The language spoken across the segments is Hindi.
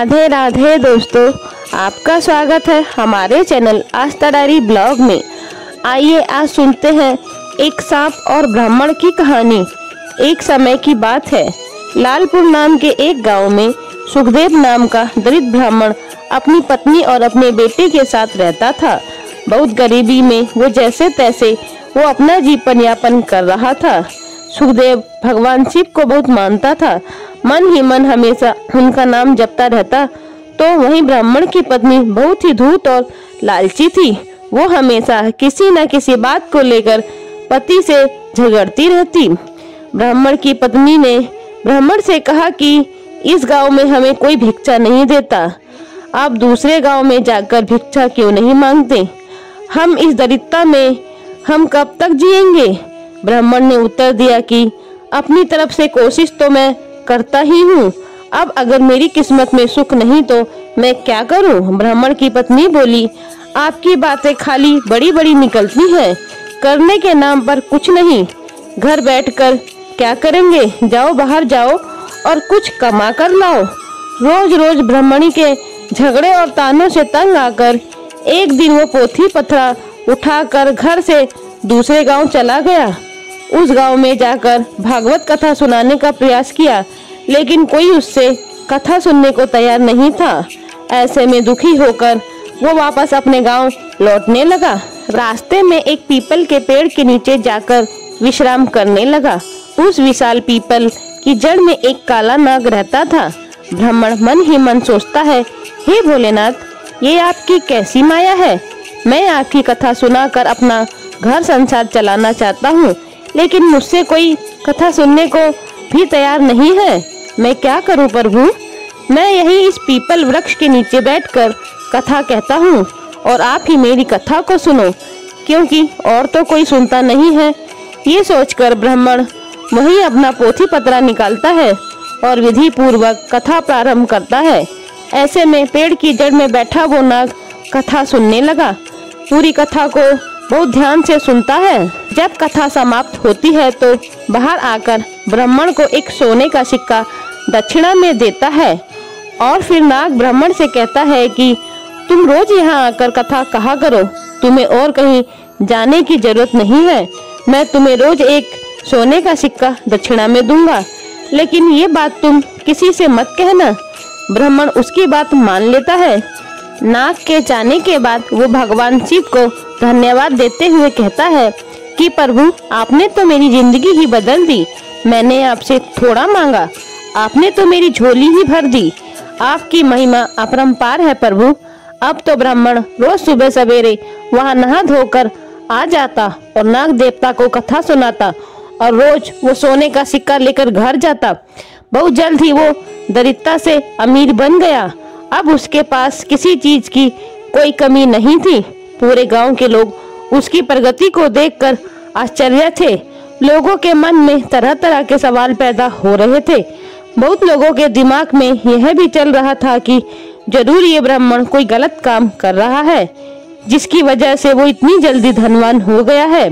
राधे राधे दोस्तों, आपका स्वागत है हमारे चैनल आस्था डायरी ब्लॉग में। आइए आज सुनते हैं एक सांप और ब्राह्मण की कहानी। एक समय की बात है, लालपुर नाम के एक गांव में सुखदेव नाम का दरिद्र ब्राह्मण अपनी पत्नी और अपने बेटे के साथ रहता था। बहुत गरीबी में वो जैसे तैसे वो अपना जीवन यापन कर रहा था। सुखदेव भगवान शिव को बहुत मानता था, मन ही मन हमेशा उनका नाम जपता रहता। तो वहीं ब्राह्मण की पत्नी बहुत ही धूर्त और लालची थी। वो हमेशा किसी न किसी बात को लेकर पति से झगड़ती रहती। ब्राह्मण की पत्नी ने ब्राह्मण से कहा कि इस गांव में हमें कोई भिक्षा नहीं देता, आप दूसरे गांव में जाकर भिक्षा क्यों नहीं मांगते? हम इस दरिद्रता में हम कब तक जिएंगे? ब्राह्मण ने उत्तर दिया कि अपनी तरफ से कोशिश तो मैं करता ही हूँ, अब अगर मेरी किस्मत में सुख नहीं तो मैं क्या करूँ? ब्राह्मण की पत्नी बोली, आपकी बातें खाली बड़ी बड़ी निकलती हैं, करने के नाम पर कुछ नहीं। घर बैठकर क्या करेंगे? जाओ बाहर जाओ और कुछ कमा कर लाओ। रोज रोज ब्राह्मणी के झगड़े और तानों से तंग आकर एक दिन वो पोथी पथरा उठाकर घर से दूसरे गांव चला गया। उस गांव में जाकर भागवत कथा सुनाने का प्रयास किया, लेकिन कोई उससे कथा सुनने को तैयार नहीं था। ऐसे में दुखी होकर वो वापस अपने गांव लौटने लगा। रास्ते में एक पीपल के पेड़ के नीचे जाकर विश्राम करने लगा। उस विशाल पीपल की जड़ में एक काला नाग रहता था। ब्राह्मण मन ही मन सोचता है, हे भोलेनाथ, ये आपकी कैसी माया है? मैं आपकी कथा सुनाकर अपना घर संसार चलाना चाहता हूँ, लेकिन मुझसे कोई कथा सुनने को भी तैयार नहीं है। मैं क्या करूं प्रभु? मैं यही इस पीपल वृक्ष के नीचे बैठकर कथा कहता हूँ और आप ही मेरी कथा को सुनो, क्योंकि और तो कोई सुनता नहीं है। ये सोचकर ब्राह्मण वही अपना पोथी पत्रा निकालता है और विधि पूर्वक कथा प्रारंभ करता है। ऐसे में पेड़ की जड़ में बैठा वो नाग कथा सुनने लगा। पूरी कथा को बहुत ध्यान से सुनता है। जब कथा समाप्त होती है तो बाहर आकर ब्राह्मण को एक सोने का सिक्का दक्षिणा में देता है और फिर नाग ब्राह्मण से कहता है कि तुम रोज यहाँ आकर कथा कहा करो, तुम्हें और कहीं जाने की जरूरत नहीं है। मैं तुम्हें रोज एक सोने का सिक्का दक्षिणा में दूंगा, लेकिन ये बात तुम किसी से मत कहना। ब्राह्मण उसकी बात मान लेता है। नाग के जाने के बाद वो भगवान शिव को धन्यवाद देते हुए कहता है कि प्रभु, आपने तो मेरी जिंदगी ही बदल दी। मैंने आपसे थोड़ा मांगा, आपने तो मेरी झोली ही भर दी। आपकी महिमा अपरंपार है प्रभु। अब तो ब्राह्मण रोज सुबह सवेरे वहाँ नहा धोकर आ जाता और नाग देवता को कथा सुनाता और रोज वो सोने का सिक्का लेकर घर जाता। बहुत जल्द ही वो दरिद्रता से अमीर बन गया। अब उसके पास किसी चीज की कोई कमी नहीं थी। पूरे गांव के लोग उसकी प्रगति को देखकर आश्चर्य थे। लोगों के मन में तरह तरह के सवाल पैदा हो रहे थे। बहुत लोगों के दिमाग में यह भी चल रहा था कि जरूर ये ब्राह्मण कोई गलत काम कर रहा है, जिसकी वजह से वो इतनी जल्दी धनवान हो गया है।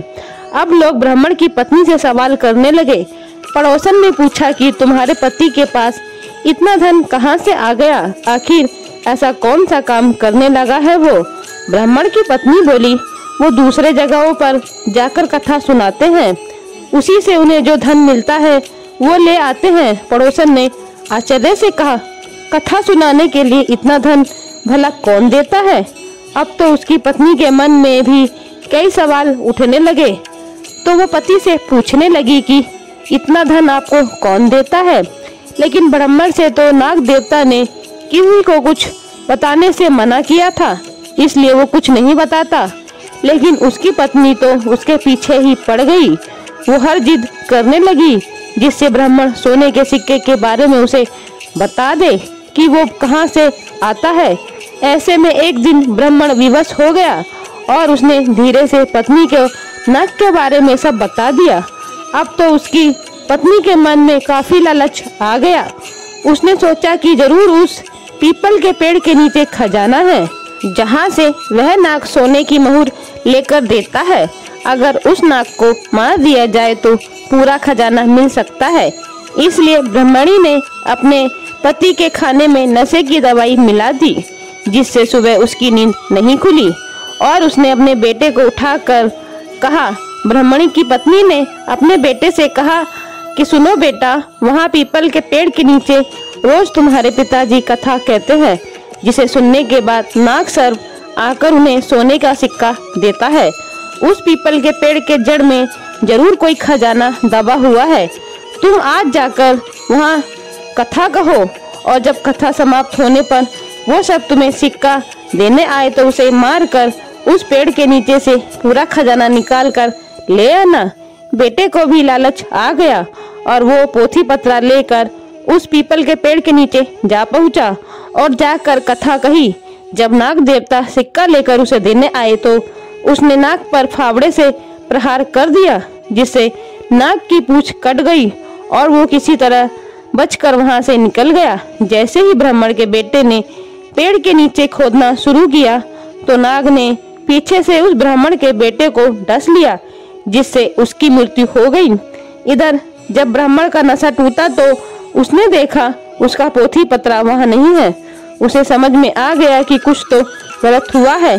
अब लोग ब्राह्मण की पत्नी से सवाल करने लगे। पड़ोसन ने पूछा कि तुम्हारे पति के पास इतना धन कहाँ से आ गया? आखिर ऐसा कौन सा काम करने लगा है वो? ब्राह्मण की पत्नी बोली, वो दूसरे जगहों पर जाकर कथा सुनाते हैं, उसी से उन्हें जो धन मिलता है वो ले आते हैं। पड़ोसन ने आश्चर्य से कहा, कथा सुनाने के लिए इतना धन भला कौन देता है? अब तो उसकी पत्नी के मन में भी कई सवाल उठने लगे। तो वो पति से पूछने लगी कि इतना धन आपको कौन देता है? लेकिन ब्राह्मण से तो नाग देवता ने किसी को कुछ बताने से मना किया था, इसलिए वो कुछ नहीं बताता। लेकिन उसकी पत्नी तो उसके पीछे ही पड़ गई। वो हर जिद करने लगी जिससे ब्राह्मण सोने के सिक्के के बारे में उसे बता दे कि वो कहाँ से आता है। ऐसे में एक दिन ब्राह्मण विवश हो गया और उसने धीरे से पत्नी के नाग के बारे में सब बता दिया। अब तो उसकी पत्नी के मन में काफी लालच आ गया। उसने सोचा कि जरूर उस पीपल के पेड़ के नीचे खजाना है, जहाँ से वह नाग सोने की मोहर लेकर देता है। अगर उस नाग को मार दिया जाए तो पूरा खजाना मिल सकता है। इसलिए ब्राह्मणी ने अपने पति के खाने में नशे की दवाई मिला दी, जिससे सुबह उसकी नींद नहीं खुली और उसने अपने बेटे को उठाकर कहा। ब्राह्मणी की पत्नी ने अपने बेटे से कहा कि सुनो बेटा, वहाँ पीपल के पेड़ के नीचे रोज तुम्हारे पिताजी कथा कहते हैं, जिसे सुनने के बाद नागसर्प आकर उन्हें सोने का सिक्का देता है। उस पीपल के पेड़ के जड़ में जरूर कोई खजाना दबा हुआ है। तुम आज जाकर वहाँ कथा कहो और जब कथा समाप्त होने पर वो सब तुम्हें सिक्का देने आए तो उसे मारकर उस पेड़ के नीचे से पूरा खजाना निकाल कर ले आना। बेटे को भी लालच आ गया और वो पोथी पत्रा लेकर उस पीपल के पेड़ के नीचे जा पहुंचा और जाकर कथा कही। जब नाग देवता सिक्का लेकर उसे देने आए तो उसने नाग पर फावड़े से प्रहार कर दिया, जिससे नाग की पूंछ कट गई और वो किसी तरह बचकर वहां से निकल गया। जैसे ही ब्राह्मण के बेटे ने पेड़ के नीचे खोदना शुरू किया तो नाग ने पीछे से उस ब्राह्मण के बेटे को डस लिया, जिससे उसकी मृत्यु हो गई। इधर जब ब्राह्मण का नशा टूटा तो उसने देखा उसका पोथी पत्रा वहां नहीं है। उसे समझ में आ गया कि कुछ तो गलत हुआ है।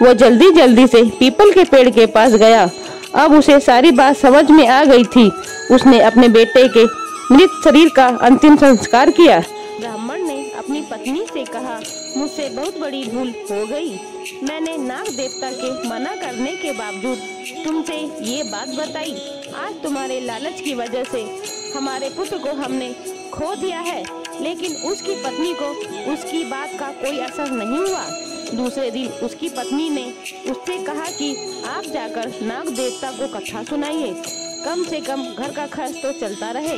वो जल्दी जल्दी से पीपल के पेड़ के पास गया। अब उसे सारी बात समझ में आ गई थी। उसने अपने बेटे के मृत शरीर का अंतिम संस्कार किया। ब्राह्मण ने अपनी पत्नी से कहा, मुझसे बहुत बड़ी भूल हो गई। मैंने नाग देवता के मना करने के बावजूद तुमसे ये बात बताई। आज तुम्हारे लालच की वजह से हमारे पुत्र को हमने खो दिया है, लेकिन उसकी पत्नी को उसकी बात का कोई असर नहीं हुआ। दूसरे दिन उसकी पत्नी ने उससे कहा कि आप जाकर नाग देवता को कथा सुनाइए, कम से कम घर का खर्च तो चलता रहे।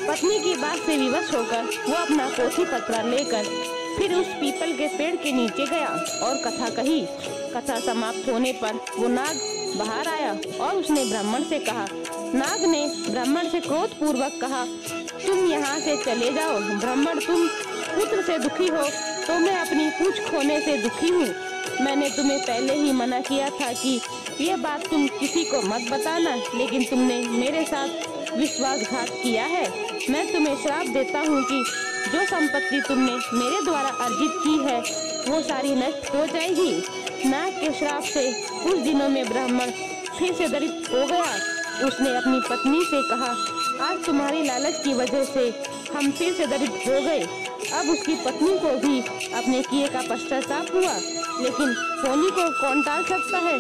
पत्नी की बात से विवश होकर वो अपना पोथी पत्रा लेकर फिर उस पीपल के पेड़ के नीचे गया और कथा कही। कथा समाप्त होने पर वो नाग बाहर आया और उसने ब्राह्मण से कहा। नाग ने ब्राह्मण से क्रोध पूर्वक कहा, तुम यहाँ से चले जाओ। ब्राह्मण, तुम पुत्र से दुखी हो तो मैं अपनी पूंछ खोने से दुखी हूँ। मैंने तुम्हें पहले ही मना किया था कि ये बात तुम किसी को मत बताना, लेकिन तुमने मेरे साथ विश्वासघात किया है। मैं तुम्हें श्राप देता हूँ कि जो संपत्ति तुमने मेरे द्वारा अर्जित की है वो सारी नष्ट हो जाएगी। नाग के श्राप से कुछ दिनों में ब्राह्मण फिर से दरिद्र हो गया। उसने अपनी पत्नी से कहा, आज तुम्हारी लालच की वजह से हम फिर से दरिद्र हो गए। अब उसकी पत्नी को भी अपने किए का पश्चाताप हुआ, लेकिन होनी को कौन टाल सकता है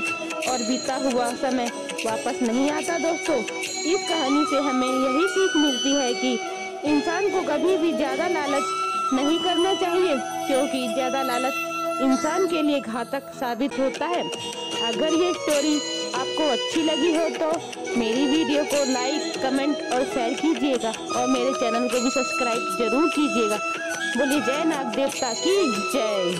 और बीता हुआ समय वापस नहीं आता। दोस्तों, इस कहानी से हमें यही सीख मिलती है कि इंसान को कभी भी ज्यादा लालच नहीं करना चाहिए, क्योंकि ज्यादा लालच इंसान के लिए घातक साबित होता है। अगर ये स्टोरी आपको अच्छी लगी हो तो मेरी वीडियो को लाइक, कमेंट और शेयर कीजिएगा और मेरे चैनल को भी सब्सक्राइब जरूर कीजिएगा। बोलिए जय नाग देवता की जय।